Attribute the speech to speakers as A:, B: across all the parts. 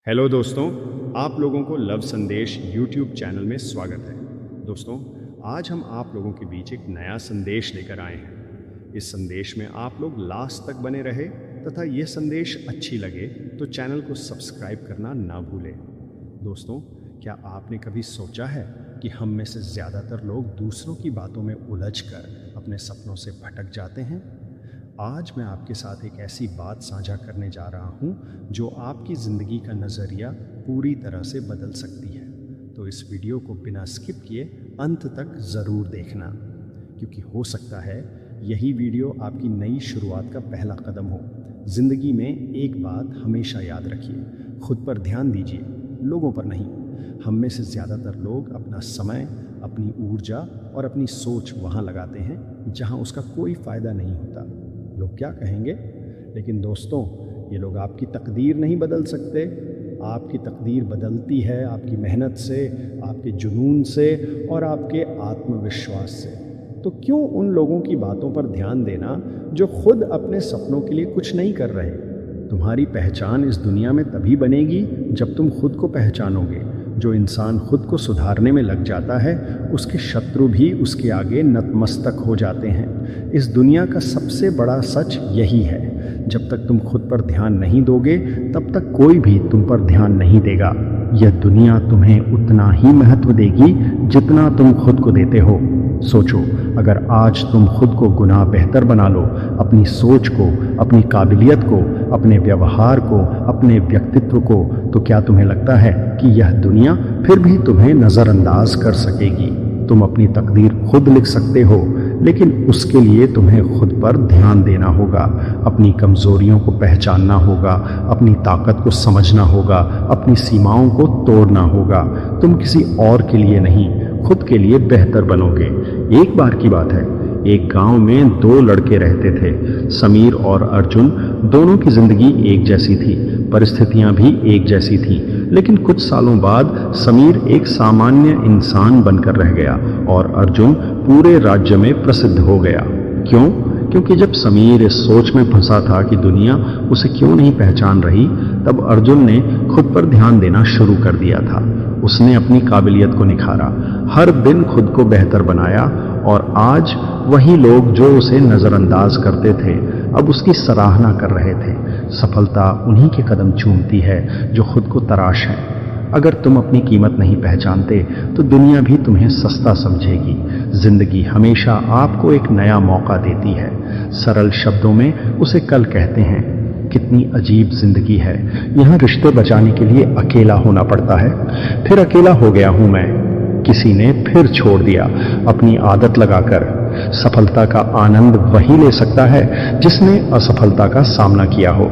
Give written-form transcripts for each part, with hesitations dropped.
A: Hello दोस्तों, आप लोगों को लव संदेश यूट्यूब चैनल में स्वागत है। दोस्तों, आज हम आप लोगों के बीच एक नया संदेश लेकर आए हैं। इस संदेश में आप लोग लास्ट तक बने रहे तथा यह संदेश अच्छी लगे तो चैनल को सब्सक्राइब करना ना भूलें। दोस्तों, क्या आपने कभी सोचा है कि हम में से ज़्यादातर लोग दूसरों की बातों में उलझकर अपने सपनों से भटक जाते हैं? आज मैं आपके साथ एक ऐसी बात साझा करने जा रहा हूँ जो आपकी ज़िंदगी का नज़रिया पूरी तरह से बदल सकती है। तो इस वीडियो को बिना स्किप किए अंत तक ज़रूर देखना, क्योंकि हो सकता है यही वीडियो आपकी नई शुरुआत का पहला कदम हो। ज़िंदगी में एक बात हमेशा याद रखिए, खुद पर ध्यान दीजिए, लोगों पर नहीं। हम में से ज़्यादातर लोग अपना समय, अपनी ऊर्जा और अपनी सोच वहाँ लगाते हैं जहाँ उसका कोई फ़ायदा नहीं होता। लोग क्या कहेंगे? लेकिन दोस्तों, ये लोग आपकी तकदीर नहीं बदल सकते। आपकी तकदीर बदलती है आपकी मेहनत से, आपके जुनून से और आपके आत्मविश्वास से। तो क्यों उन लोगों की बातों पर ध्यान देना जो खुद अपने सपनों के लिए कुछ नहीं कर रहे? तुम्हारी पहचान इस दुनिया में तभी बनेगी जब तुम खुद को पहचानोगे। जो इंसान खुद को सुधारने में लग जाता है, उसके शत्रु भी उसके आगे नतमस्तक हो जाते हैं। इस दुनिया का सबसे बड़ा सच यही है, जब तक तुम खुद पर ध्यान नहीं दोगे तब तक कोई भी तुम पर ध्यान नहीं देगा। यह दुनिया तुम्हें उतना ही महत्व देगी जितना तुम खुद को देते हो। सोचो, अगर आज तुम खुद को गुना बेहतर बना लो, अपनी सोच को, अपनी काबिलियत को, अपने व्यवहार को, अपने व्यक्तित्व को, तो क्या तुम्हें लगता है कि यह दुनिया फिर भी तुम्हें नज़रअंदाज कर सकेगी? तुम अपनी तकदीर खुद लिख सकते हो, लेकिन उसके लिए तुम्हें खुद पर ध्यान देना होगा। अपनी कमज़ोरियों को पहचानना होगा, अपनी ताकत को समझना होगा, अपनी सीमाओं को तोड़ना होगा। तुम किसी और के लिए नहीं, खुद के लिए बेहतर बनोगे। एक बार की बात है, एक गांव में दो लड़के रहते थे, समीर और अर्जुन। दोनों की जिंदगी एक जैसी थी, परिस्थितियां भी एक जैसी थीं। लेकिन कुछ सालों बाद समीर एक सामान्य इंसान बनकर रह गया और अर्जुन पूरे राज्य में प्रसिद्ध हो गया। क्यों? क्योंकि जब समीर इस सोच में फंसा था कि दुनिया उसे क्यों नहीं पहचान रही, तब अर्जुन ने खुद पर ध्यान देना शुरू कर दिया था। उसने अपनी काबिलियत को निखारा, हर दिन खुद को बेहतर बनाया और आज वही लोग जो उसे नज़रअंदाज करते थे अब उसकी सराहना कर रहे थे। सफलता उन्हीं के कदम चूमती है जो खुद को तराश है। अगर तुम अपनी कीमत नहीं पहचानते तो दुनिया भी तुम्हें सस्ता समझेगी। जिंदगी हमेशा आपको एक नया मौका देती है। सरल शब्दों में उसे कल कहते हैं। कितनी अजीब जिंदगी है। यहाँ रिश्ते बचाने के लिए अकेला होना पड़ता है। फिर अकेला हो गया हूं मैं। किसी ने फिर छोड़ दिया अपनी आदत लगाकर। सफलता का आनंद वही ले सकता है जिसने असफलता का सामना किया हो।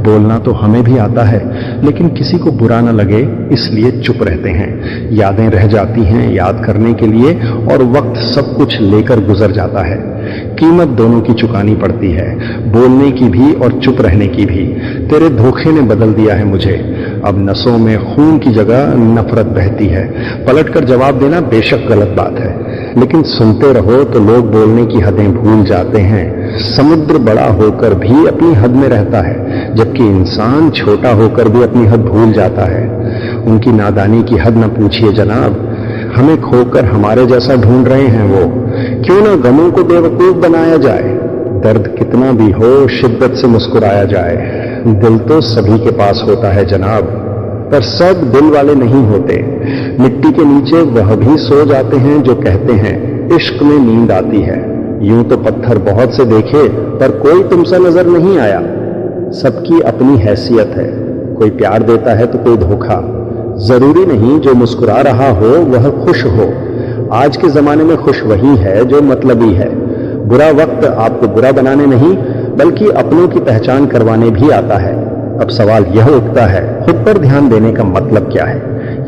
A: बोलना तो हमें भी आता है, लेकिन किसी को बुरा न लगे इसलिए चुप रहते हैं। यादें रह जाती हैं याद करने के लिए और वक्त सब कुछ लेकर गुजर जाता है। कीमत दोनों की चुकानी पड़ती है, बोलने की भी और चुप रहने की भी। तेरे धोखे ने बदल दिया है मुझे। अब नसों में खून की जगह नफरत बहती है। पलटकर जवाब देना बेशक गलत बात है, लेकिन सुनते रहो तो लोग बोलने की हदें भूल जाते हैं। समुद्र बड़ा होकर भी अपनी हद में रहता है, जबकि इंसान छोटा होकर भी अपनी हद भूल जाता है। उनकी नादानी की हद न पूछिए जनाब। हमें खोकर हमारे जैसा ढूंढ रहे हैं वो। क्यों ना गमों को बेवकूफ बनाया जाए। दर्द कितना भी हो, शिद्दत से मुस्कुराया जाए। दिल तो सभी के पास होता है जनाब, पर सब दिल वाले नहीं होते। मिट्टी के नीचे वह भी सो जाते हैं जो कहते हैं इश्क में नींद आती है। यूं तो पत्थर बहुत से देखे, पर कोई तुमसा नजर नहीं आया। सबकी अपनी हैसियत है, कोई प्यार देता है तो कोई धोखा। जरूरी नहीं जो मुस्कुरा रहा हो वह खुश हो। आज के जमाने में खुश वही है जो मतलबी है। बुरा वक्त आपको बुरा बनाने नहीं, बल्कि अपनों की पहचान करवाने भी आता है। अब सवाल यह उठता है, खुद पर ध्यान देने का मतलब क्या है?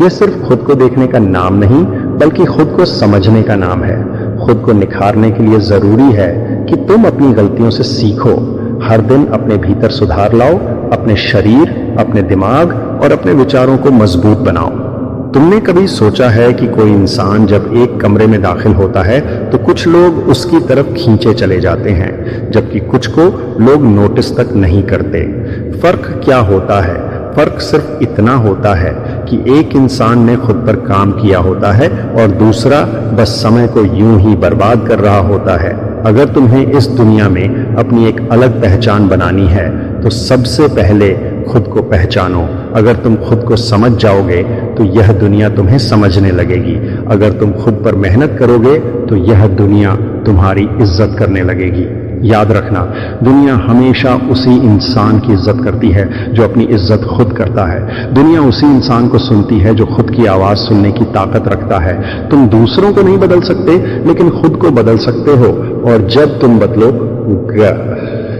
A: यह सिर्फ खुद को देखने का नाम नहीं, बल्कि खुद को समझने का नाम है। खुद को निखारने के लिए जरूरी है कि तुम अपनी गलतियों से सीखो। हर दिन अपने भीतर सुधार लाओ, अपने शरीर, अपने दिमाग और अपने विचारों को मजबूत बनाओ। तुमने कभी सोचा है कि कोई इंसान जब एक कमरे में दाखिल होता है तो कुछ लोग उसकी तरफ खींचे चले जाते हैं, जबकि कुछ को लोग नोटिस तक नहीं करते। फर्क क्या होता है? फर्क सिर्फ इतना होता है कि एक इंसान ने खुद पर काम किया होता है और दूसरा बस समय को यूं ही बर्बाद कर रहा होता है। अगर तुम्हें इस दुनिया में अपनी एक अलग पहचान बनानी है तो सबसे पहले खुद को पहचानो। अगर तुम खुद को समझ जाओगे तो यह दुनिया तुम्हें समझने लगेगी। अगर तुम खुद पर मेहनत करोगे तो यह दुनिया तुम्हारी इज्जत करने लगेगी। याद रखना, दुनिया हमेशा उसी इंसान की इज्जत करती है जो अपनी इज्जत खुद करता है। दुनिया उसी इंसान को सुनती है जो खुद की आवाज सुनने की ताकत रखता है। तुम दूसरों को नहीं बदल सकते, लेकिन खुद को बदल सकते हो, और जब तुम बदलोगे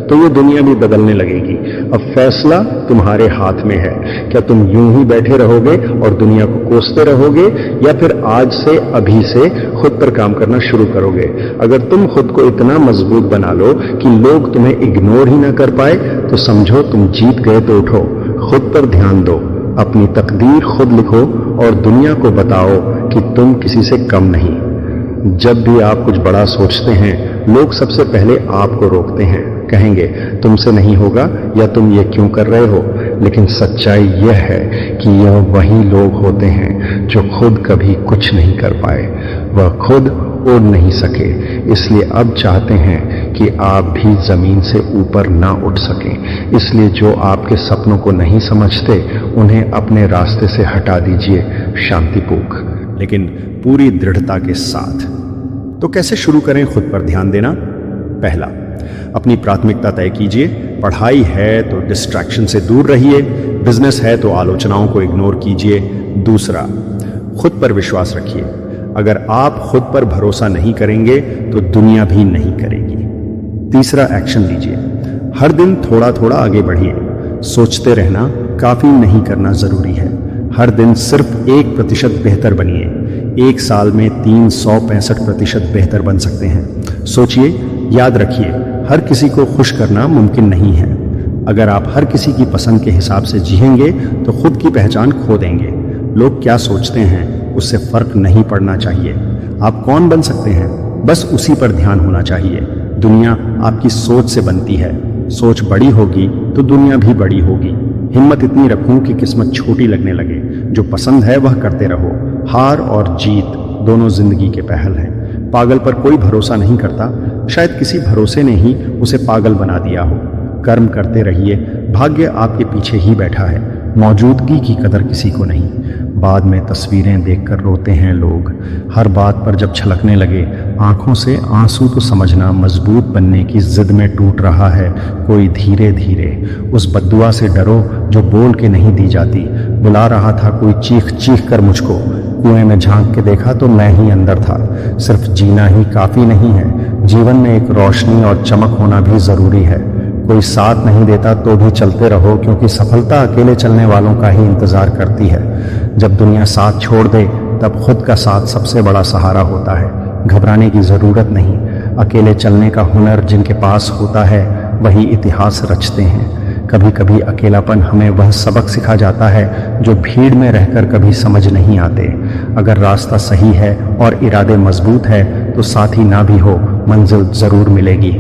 A: तो ये दुनिया भी बदलने लगेगी। अब फैसला तुम्हारे हाथ में है। क्या तुम यूं ही बैठे रहोगे और दुनिया को कोसते रहोगे, या फिर आज से, अभी से खुद पर काम करना शुरू करोगे? अगर तुम खुद को इतना मजबूत बना लो कि लोग तुम्हें इग्नोर ही ना कर पाए तो समझो तुम जीत गए। तो उठो, खुद पर ध्यान दो, अपनी तकदीर खुद लिखो और दुनिया को बताओ कि तुम किसी से कम नहीं। जब भी आप कुछ बड़ा सोचते हैं, लोग सबसे पहले आपको रोकते हैं, कहेंगे तुमसे नहीं होगा या तुम ये क्यों कर रहे हो। लेकिन सच्चाई यह है कि यह वही लोग होते हैं जो खुद कभी कुछ नहीं कर पाए, वह खुद उड़ नहीं सके, इसलिए अब चाहते हैं कि आप भी जमीन से ऊपर ना उठ सकें। इसलिए जो आपके सपनों को नहीं समझते उन्हें अपने रास्ते से हटा दीजिए, शांतिपूर्वक लेकिन पूरी दृढ़ता के साथ। तो कैसे शुरू करें खुद पर ध्यान देना? पहला, अपनी प्राथमिकता तय कीजिए। पढ़ाई है तो डिस्ट्रैक्शन से दूर रहिए, बिजनेस है तो आलोचनाओं को इग्नोर कीजिए। दूसरा, खुद पर विश्वास रखिए। अगर आप खुद पर भरोसा नहीं करेंगे तो दुनिया भी नहीं करेगी। तीसरा, एक्शन लीजिए। हर दिन थोड़ा थोड़ा आगे बढ़िए। सोचते रहना काफी नहीं करना जरूरी है। हर दिन सिर्फ 1% बेहतर बनिए। एक साल में 365% बेहतर बन सकते हैं। सोचिए, याद रखिए, हर किसी को खुश करना मुमकिन नहीं है। अगर आप हर किसी की पसंद के हिसाब से जिएंगे तो खुद की पहचान खो देंगे। लोग क्या सोचते हैं उससे फर्क नहीं पड़ना चाहिए। आप कौन बन सकते हैं, बस उसी पर ध्यान होना चाहिए। दुनिया आपकी सोच से बनती है। सोच बड़ी होगी तो दुनिया भी बड़ी होगी। हिम्मत इतनी रखूं कि किस्मत छोटी लगने लगे। जो पसंद है वह करते रहो। हार और जीत दोनों जिंदगी के पहल हैं। पागल पर कोई भरोसा नहीं करता, शायद किसी भरोसे ने ही उसे पागल बना दिया हो। कर्म करते रहिए, भाग्य आपके पीछे ही बैठा है। मौजूदगी की कदर किसी को नहीं। बाद में तस्वीरें देखकर रोते हैं लोग। हर बात पर जब छलकने लगे आंखों से आंसू तो समझना मजबूत बनने की जिद में टूट रहा है कोई धीरे धीरे। उस बद्दुआ से डरो जो बोल के नहीं दी जाती। बुला रहा था कोई चीख चीख कर मुझको। कुएं में झांक के देखा तो मैं ही अंदर था। सिर्फ जीना ही काफी नहीं है, जीवन में एक रोशनी और चमक होना भी जरूरी है। कोई साथ नहीं देता तो भी चलते रहो, क्योंकि सफलता अकेले चलने वालों का ही इंतजार करती है। जब दुनिया साथ छोड़ दे तब खुद का साथ सबसे बड़ा सहारा होता है। घबराने की जरूरत नहीं। अकेले चलने का हुनर जिनके पास होता है वही इतिहास रचते हैं। कभी कभी अकेलापन हमें वह सबक सिखा जाता है जो भीड़ में रहकर कभी समझ नहीं आते। अगर रास्ता सही है और इरादे मजबूत है तो साथी ना भी हो, मंजिल जरूर मिलेगी।